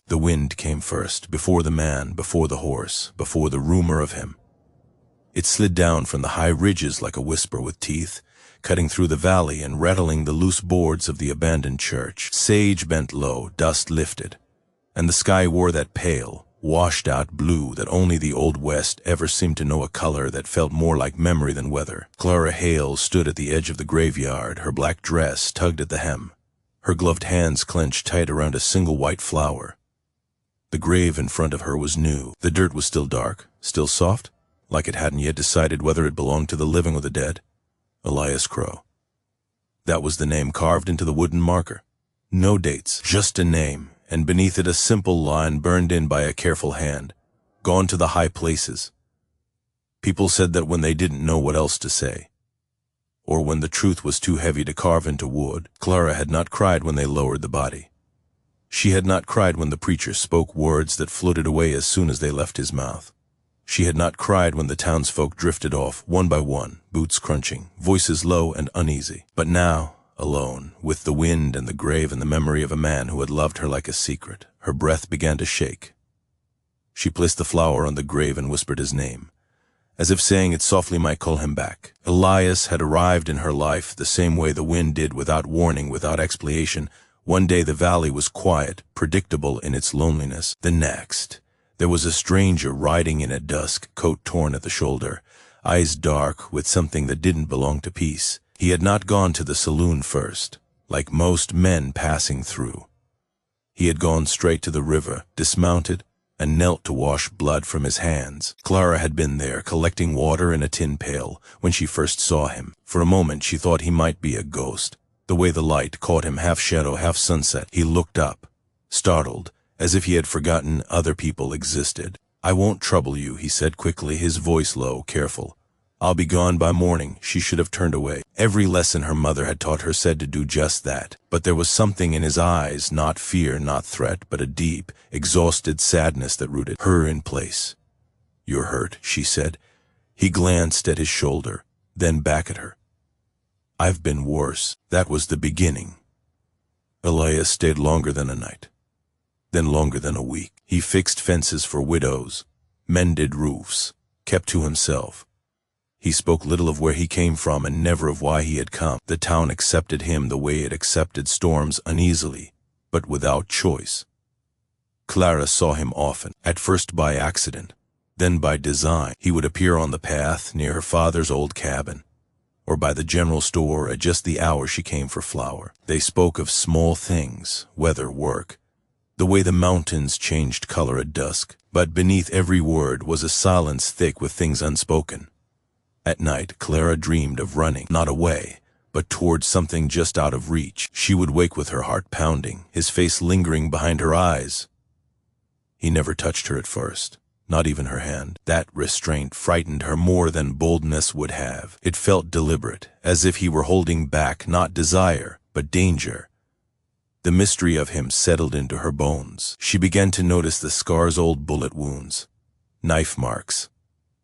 The wind came first, before the man, before the horse, before the rumor of him. It slid down from the high ridges like a whisper with teeth, cutting through the valley and rattling the loose boards of the abandoned church. Sage bent low, dust lifted, and the sky wore that pale, washed-out blue that only the Old West ever seemed to know, a color that felt more like memory than weather. Clara Hale stood at the edge of the graveyard, her black dress tugged at the hem, her gloved hands clenched tight around a single white flower. The grave in front of her was new. The dirt was still dark, still soft, like it hadn't yet decided whether it belonged to the living or the dead. Elias Crow. That was the name carved into the wooden marker. No dates, just a name, and beneath it a simple line burned in by a careful hand. Gone to the high places. People said that when they didn't know what else to say, or when the truth was too heavy to carve into wood. Clara had not cried when they lowered the body. She had not cried when the preacher spoke words that floated away as soon as they left his mouth. She had not cried when the townsfolk drifted off, one by one, boots crunching, voices low and uneasy. But now, alone, with the wind and the grave and the memory of a man who had loved her like a secret, her breath began to shake. She placed the flower on the grave and whispered his name, as if saying it softly might call him back. Elias had arrived in her life the same way the wind did, without warning, without explanation. One day the valley was quiet, predictable in its loneliness. The next, there was a stranger riding in at dusk, coat torn at the shoulder, eyes dark with something that didn't belong to peace. He had not gone to the saloon first, like most men passing through. He had gone straight to the river, dismounted, and knelt to wash blood from his hands. Clara had been there, collecting water in a tin pail, when she first saw him. For a moment she thought he might be a ghost. The way the light caught him, half shadow, half sunset, he looked up, startled, as if he had forgotten other people existed. "I won't trouble you," he said quickly, his voice low, careful. "I'll be gone by morning." She should have turned away. Every lesson her mother had taught her said to do just that. But there was something in his eyes, not fear, not threat, but a deep, exhausted sadness that rooted her in place. "You're hurt," she said. He glanced at his shoulder, then back at her. "I've been worse." That was the beginning. Elias stayed longer than a night, then longer than a week. He fixed fences for widows, mended roofs, kept to himself. He spoke little of where he came from and never of why he had come. The town accepted him the way it accepted storms, uneasily, but without choice. Clara saw him often, at first by accident, then by design. He would appear on the path near her father's old cabin, or by the general store at just the hour she came for flour. They spoke of small things, weather, work, the way the mountains changed color at dusk. But beneath every word was a silence thick with things unspoken. At night, Clara dreamed of running, not away, but towards something just out of reach. She would wake with her heart pounding, his face lingering behind her eyes. He never touched her at first, not even her hand. That restraint frightened her more than boldness would have. It felt deliberate, as if he were holding back not desire, but danger. The mystery of him settled into her bones. She began to notice the scar's old bullet wounds, knife marks,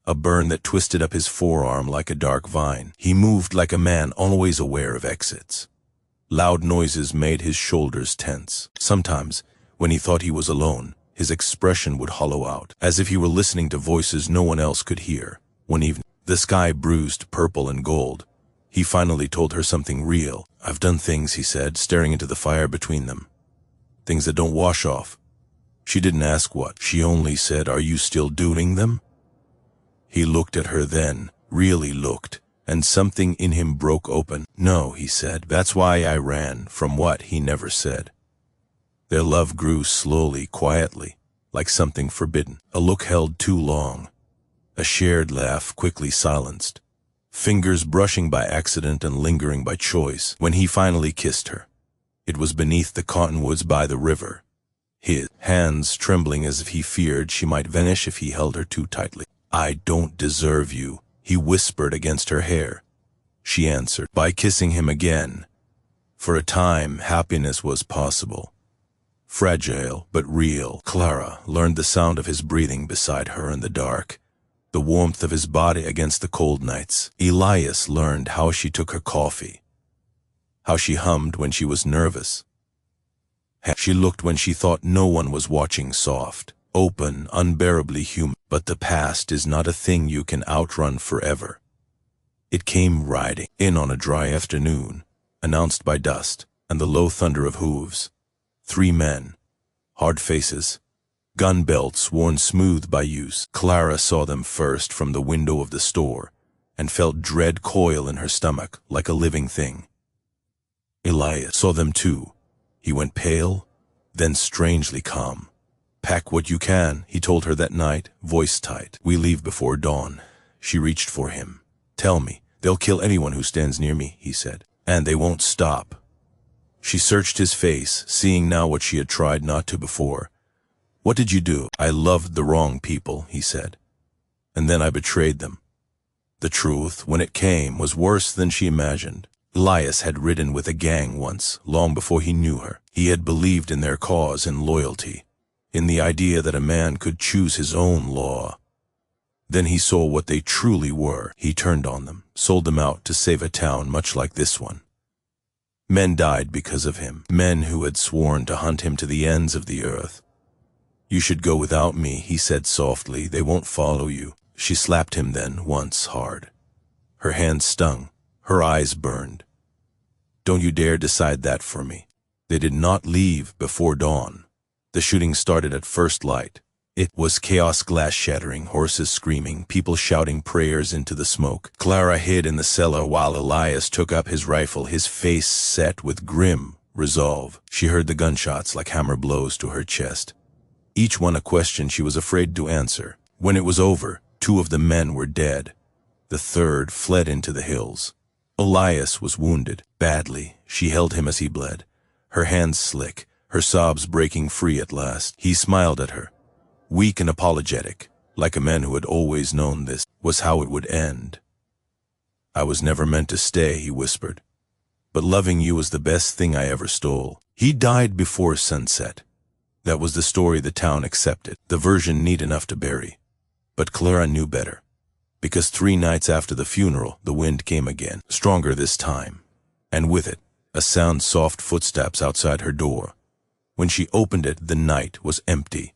a burn that twisted up his forearm like a dark vine. He moved like a man always aware of exits. Loud noises made his shoulders tense. Sometimes, when he thought he was alone, his expression would hollow out, as if he were listening to voices no one else could hear. One evening, the sky bruised purple and gold. He finally told her something real. "I've done things," he said, staring into the fire between them. "Things that don't wash off." She didn't ask what. She only said, "Are you still doing them?" He looked at her then, really looked, and something in him broke open. "No," he said. "That's why I ran from what he never said." Their love grew slowly, quietly, like something forbidden. A look held too long. A shared laugh quickly silenced. Fingers brushing by accident and lingering by choice. When he finally kissed her, it was beneath the cottonwoods by the river, his hands trembling as if he feared she might vanish if he held her too tightly. "I don't deserve you," he whispered against her hair. She answered by kissing him again. For a time, happiness was possible. Fragile, but real. Clara learned the sound of his breathing beside her in the dark, the warmth of his body against the cold nights. Elias learned how she took her coffee, how she hummed when she was nervous, She looked when she thought no one was watching, soft, open, unbearably human. But the past is not a thing you can outrun forever. It came riding in on a dry afternoon, announced by dust and the low thunder of hooves. 3 men, hard faces, gun belts worn smooth by use. Clara saw them first from the window of the store and felt dread coil in her stomach like a living thing. Elias saw them too. He went pale, then strangely calm. "Pack what you can," he told her that night, voice tight. "We leave before dawn." She reached for him. "Tell me, they'll kill anyone who stands near me," he said. "And they won't stop." She searched his face, seeing now what she had tried not to before. "What did you do?" "I loved the wrong people," he said. "And then I betrayed them." The truth, when it came, was worse than she imagined. Elias had ridden with a gang once, long before he knew her. He had believed in their cause and loyalty, in the idea that a man could choose his own law. Then he saw what they truly were. He turned on them, sold them out to save a town much like this one. Men died because of him, men who had sworn to hunt him to the ends of the earth. "You should go without me," he said softly. "They won't follow you." She slapped him then, once, hard. Her hands stung, her eyes burned. "Don't you dare decide that for me." They did not leave before dawn. The shooting started at first light. It was chaos, glass shattering, horses screaming, people shouting prayers into the smoke. Clara hid in the cellar while Elias took up his rifle, his face set with grim resolve. She heard the gunshots like hammer blows to her chest, each one a question she was afraid to answer. When it was over, 2 of the men were dead. The 3rd fled into the hills. Elias was wounded, badly. She held him as he bled, her hands slick, her sobs breaking free at last. He smiled at her, weak and apologetic, like a man who had always known this was how it would end. "I was never meant to stay," he whispered, "but loving you was the best thing I ever stole." He died before sunset. That was the story the town accepted, the version neat enough to bury. But Clara knew better, because 3 nights after the funeral, the wind came again, stronger this time, and with it, a sound, soft footsteps outside her door. When she opened it, the night was empty,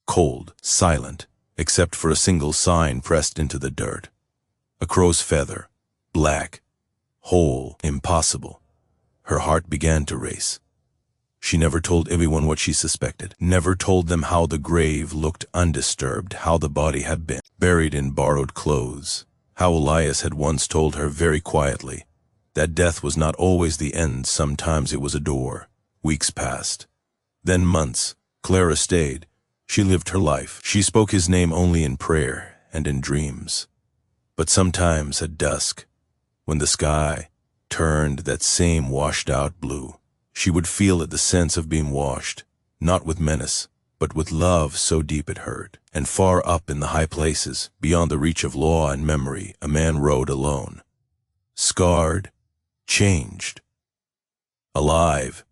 cold, silent, except for a single sign pressed into the dirt. A crow's feather, black, whole, impossible. Her heart began to race. She never told everyone what she suspected, never told them how the grave looked undisturbed, how the body had been buried in borrowed clothes, how Elias had once told her very quietly that death was not always the end, sometimes it was a door. Weeks passed. Then months. Clara stayed. She lived her life. She spoke his name only in prayer and in dreams. But sometimes at dusk, when the sky turned that same washed-out blue, she would feel it, the sense of being washed, not with menace, but with love so deep it hurt. And far up in the high places, beyond the reach of law and memory, a man rode alone. Scarred, changed, alive.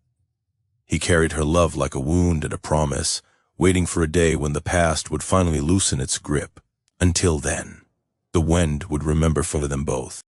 He carried her love like a wound and a promise, waiting for a day when the past would finally loosen its grip. Until then, the wind would remember for them both.